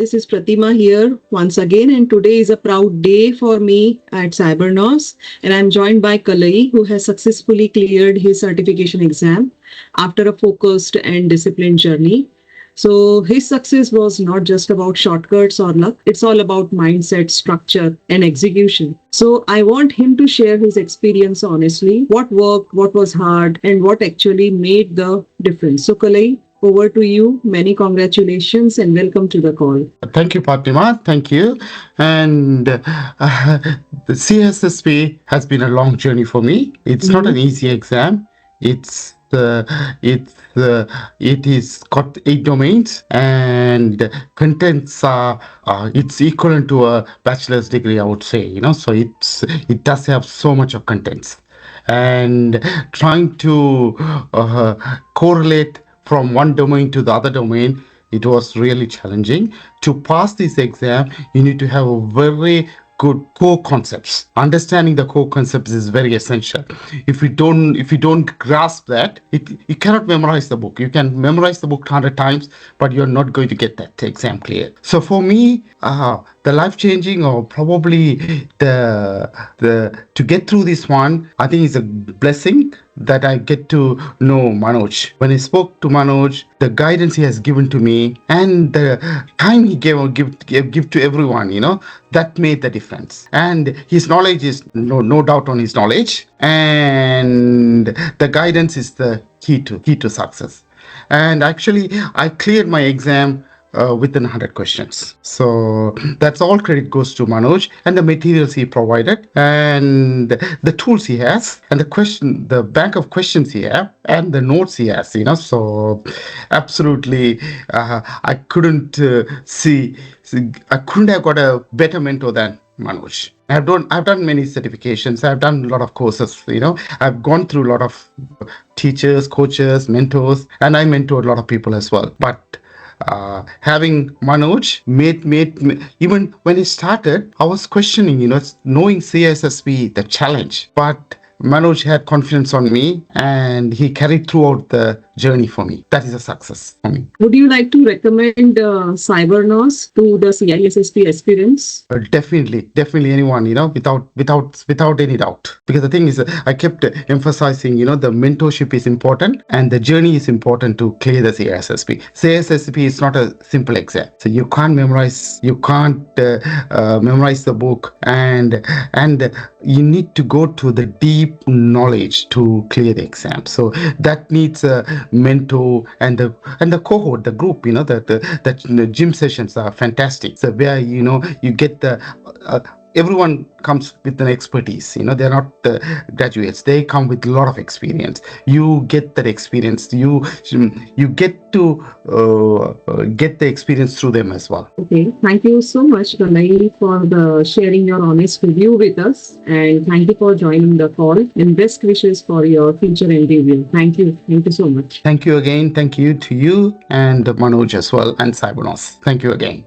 this is Pratima here once again, and today is a proud day for me at Cybernous, and I'm joined by Kalai, who has successfully cleared his certification exam after a focused and disciplined journey. So his success was not just about shortcuts or luck. It's all about mindset, structure, and execution. So I want him to share his experience honestly, what worked, what was hard, and what actually made the difference. So Kalai, over to you. Many congratulations and welcome to the call. Thank you, Pratima. Thank you. And the CISSP has been a long journey for me. It's not an easy exam. It is got 8 domains, and contents are it's equivalent to a bachelor's degree, I would say. So it does have so much of contents, and trying to correlate from one domain to the other domain, it was really challenging. To pass this exam, you need to have a very good core concepts. Understanding the core concepts is very essential. If you don't grasp that, you cannot memorize the book. You can memorize the book 100 times, but you're not going to get that exam clear. So for me, the life-changing, or probably to get through this one, I think is a blessing that I get to know Manoj. When I spoke to Manoj, the guidance he has given to me and the time he give to everyone, that made the difference. And his knowledge is no doubt on his knowledge, and the guidance is the key to success. And actually, I cleared my exam within 100 questions. So that's all credit goes to Manoj and the materials he provided and the tools he has and the bank of questions he has and the notes he has, So absolutely, I couldn't I couldn't have got a better mentor than Manoj. I've done many certifications. I've done a lot of courses. I've gone through a lot of teachers, coaches, mentors, and I mentored a lot of people as well. But having Manoj made even when he started, I was questioning, knowing CISSP, the challenge. But Manoj had confidence on me, and he carried throughout the journey for me. That is a success for me. Would you like to recommend Cybernous to the CISSP aspirants? Definitely anyone, without any doubt. Because the thing is, I kept emphasizing, the mentorship is important and the journey is important to clear the CISSP. CISSP is not a simple exam. So you can't memorize the book, and you need to go to the deep knowledge to clear the exam. So that needs a mentor and the cohort, the group, the gym sessions are fantastic. So where you get the everyone comes with an expertise. They're not graduates. They come with a lot of experience. You get that experience. You get to get the experience through them as well. Okay. Thank you so much, Kalai, for sharing your honest review with us. And thank you for joining the call. And best wishes for your future endeavor. Thank you. Thank you so much. Thank you again. Thank you to you and Manoj as well and Cybernous. Thank you again.